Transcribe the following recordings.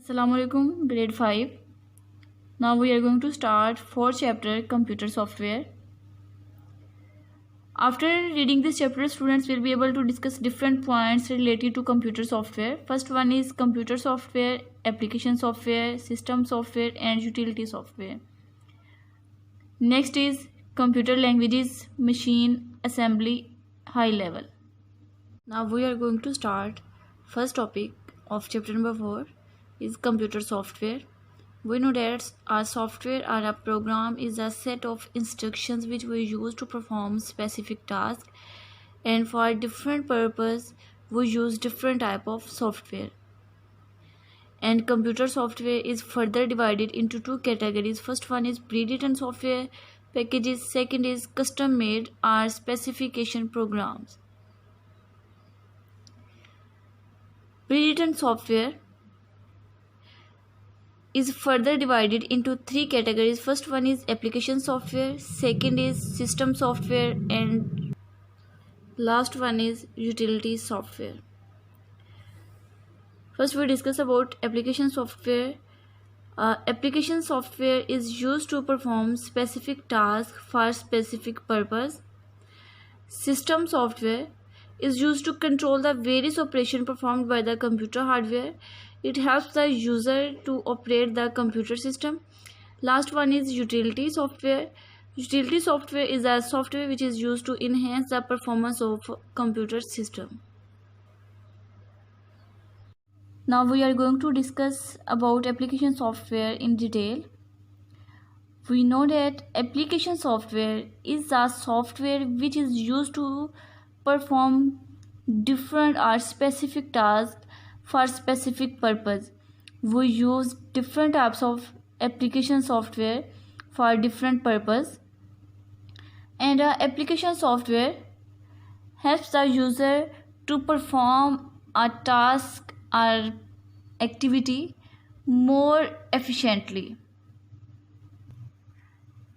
Assalamualaikum, grade 5. Now we are going to start 4th chapter, computer software. After reading this chapter, students will be able to discuss different points related to computer software. First one is computer software, application software, system software and utility software. Next is computer languages, machine assembly, high level. Now we are going to start first topic of chapter number 4 is computer software. We know that our software or a program is a set of instructions which we use to perform specific tasks, and for different purpose we use different type of software. And computer software is further divided into two categories. First one is pre-written software packages, second is custom made or specification programs. Pre-written software is further divided into three categories. First one is application software, second is system software, and last one is utility software. First we discuss about application software. Application software is used to perform specific tasks for specific purpose. System software is used to control the various operations performed by the computer hardware. It helps the user to operate the computer system. Last one is utility software. Utility software is a software which is used to enhance the performance of computer system. Now we are going to discuss about application software in detail. We know that application software is a software which is used to perform different or specific tasks for specific purpose. We use different types of application software for different purpose, and application software helps the user to perform a task or activity more efficiently.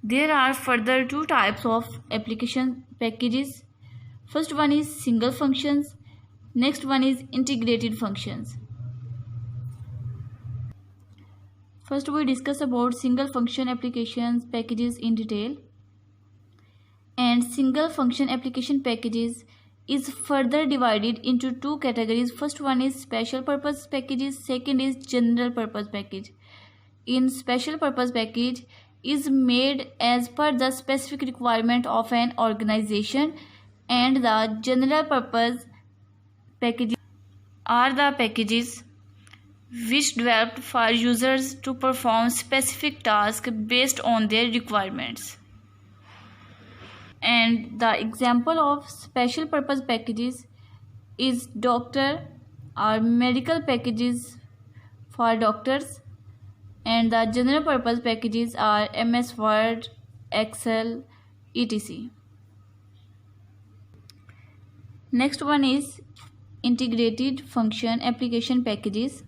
There are further two types of application packages. First one is single functions, next one is integrated functions. First we discuss about single function applications packages in detail. And single function application packages is further divided into two categories. First one is special purpose packages, second is general purpose package. In special purpose package is made as per the specific requirement of an organization, and the general purpose packages are the packages which developed for users to perform specific tasks based on their requirements. And the example of special purpose packages is doctor or medical packages for doctors, and the general purpose packages are MS Word, Excel, etc. Next one is integrated function application packages.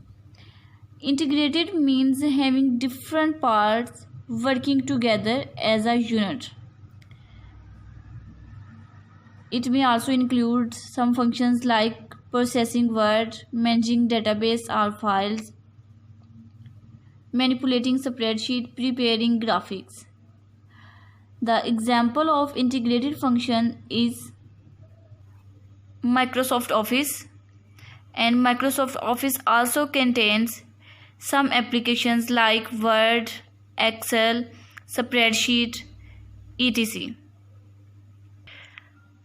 Integrated means having different parts working together as a unit. It may also include some functions like processing word, managing database or files, manipulating spreadsheet, preparing graphics. The example of integrated function is Microsoft Office, and Microsoft Office also contains some applications like Word, Excel, spreadsheet, etc.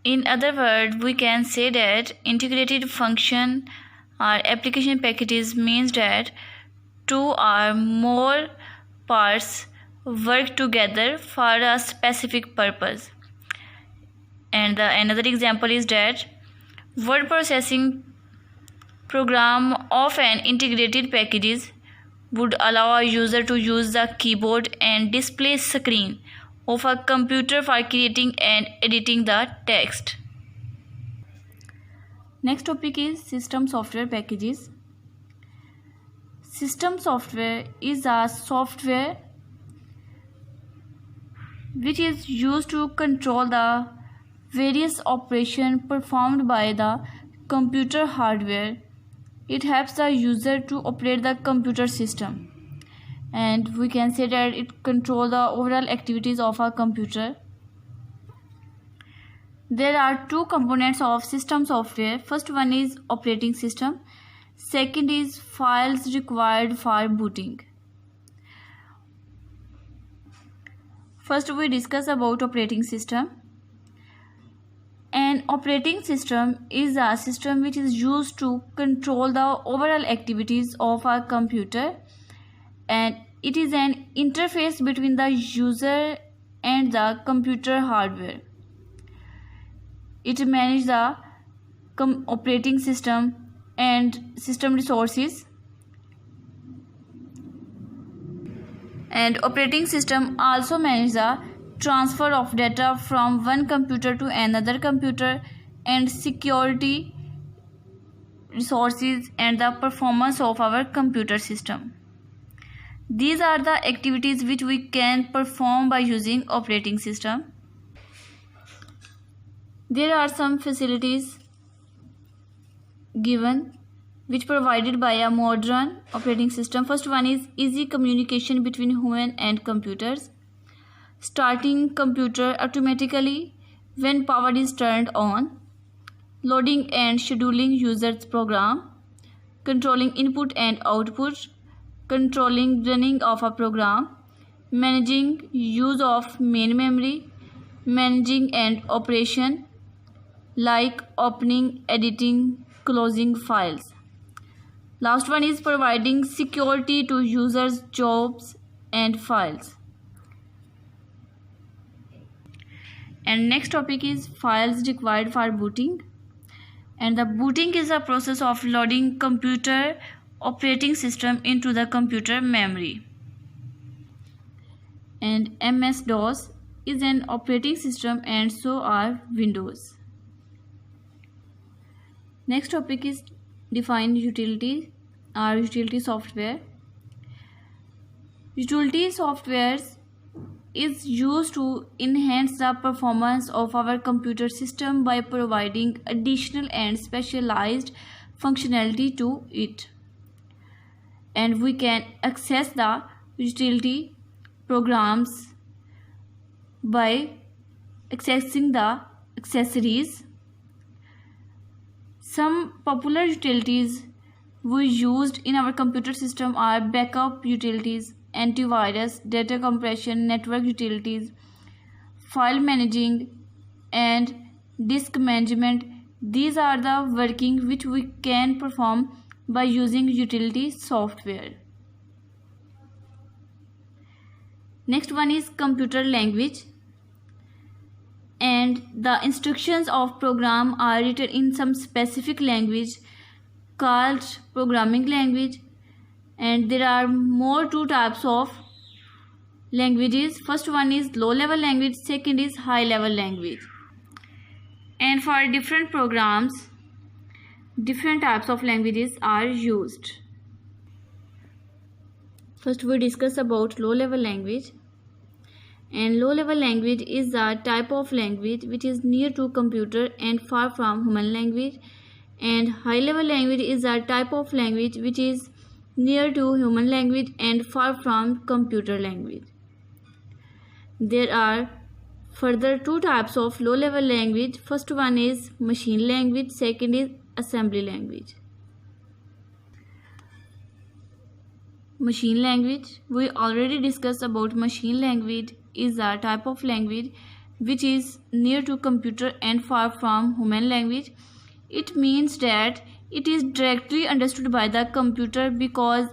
In other words, we can say that integrated function or application packages means that two or more parts work together for a specific purpose. And another example is that word processing program of an integrated packages would allow a user to use the keyboard and display screen of a computer for creating and editing the text. Next topic is system software packages. System software is a software which is used to control the various operations performed by the computer hardware it helps the user to operate the computer system, and we can say that it controls the overall activities of a computer. There are two components of system software. First one is operating system. Second is files required for booting. First we discuss about operating system. An operating system is a system which is used to control the overall activities of a computer, and it is an interface between the user and the computer hardware. It manages the operating system and system resources, and operating system also manages the transfer of data from one computer to another computer, and security resources and the performance of our computer system. These are the activities which we can perform by using operating system. There are some facilities given which provided by a modern operating system. First one is easy communication between human and computers. Starting computer automatically when power is turned on. Loading and scheduling users program. Controlling input and output. Controlling running of a program. Managing use of main memory. Managing and operation like opening, editing, closing files. Last one is providing security to users' jobs and files. And next topic is files required for booting. And the booting is a process of loading computer operating system into the computer memory. And MS-DOS is an operating system, and so are Windows. Next topic is define utility or utility software. Utility software is used to enhance the performance of our computer system by providing additional and specialized functionality to it. And we can access the utility programs by accessing the accessories. Some popular utilities we used in our computer system are backup utilities, antivirus, data compression, network utilities, file managing, and disk management. These are the working which we can perform by using utility software. Next one is computer language. And the instructions of program are written in some specific language called programming language. And there are more two types of languages. First one is low level language, second is high level language. And for different programs, different types of languages are used. First we discuss about low level language. And low level language is a type of language which is near to computer and far from human language. And high level language is a type of language which is near to human language and far from computer language. There are further two types of low level language. First one is machine language, second is assembly language. Machine language, we already discussed about machine language is a type of language which is near to computer and far from human language. It means that it is directly understood by the computer because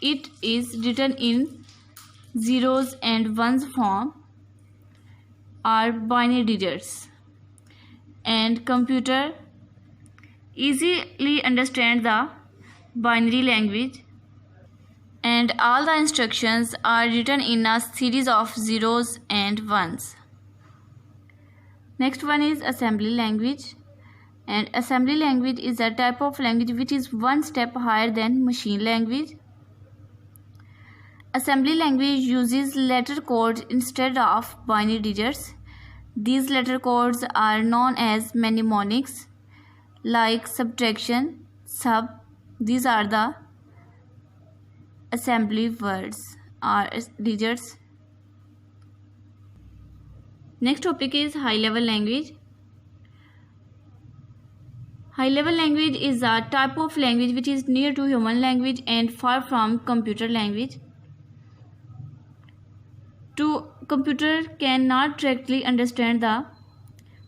it is written in zeros and ones form or binary digits, and computer easily understand the binary language, and all the instructions are written in a series of zeros and ones. Next one is assembly language. And assembly language is a type of language which is one step higher than machine language. Assembly language uses letter codes instead of binary digits. These letter codes are known as mnemonics, like subtraction, sub, These are the assembly words or digits. Next topic is high level language. High level language is a type of language which is near to human language and far from computer language. Computer cannot directly understand the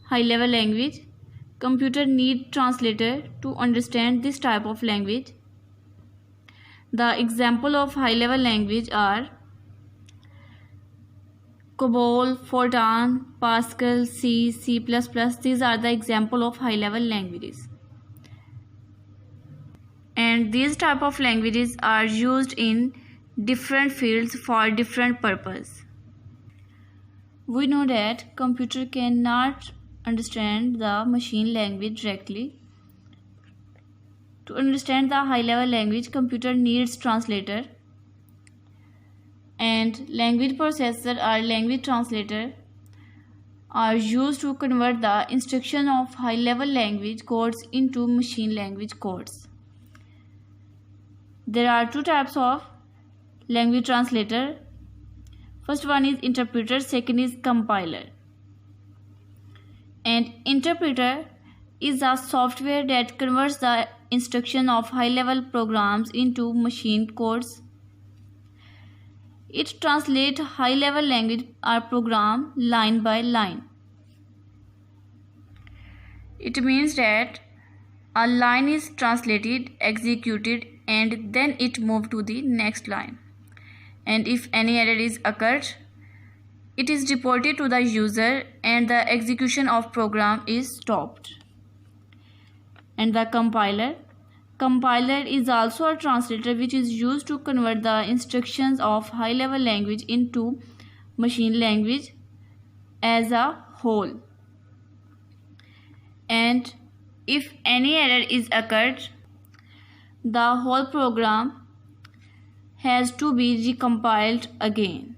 high level language. Computer need translator to understand this type of language. The example of high level language are COBOL, Fortran, Pascal, C, C++. These are the example of high level languages. And these type of languages are used in different fields for different purpose. We know that computer cannot understand the machine language directly. To understand the high level language, computer needs translator, and language processor or language translator are used to convert the instruction of high level language codes into machine language codes. There are two types of language translator. First one is interpreter, second is compiler. And interpreter is a software that converts the instruction of high level programs into machine codes. It translates high level language or program line by line. It means that a line is translated, executed, and then it moves to the next line. And if any error is occurred, it is reported to the user and the execution of program is stopped. And the compiler is also a translator which is used to convert the instructions of high level language into machine language as a whole. And if any error is occurred, the whole program has to be recompiled again.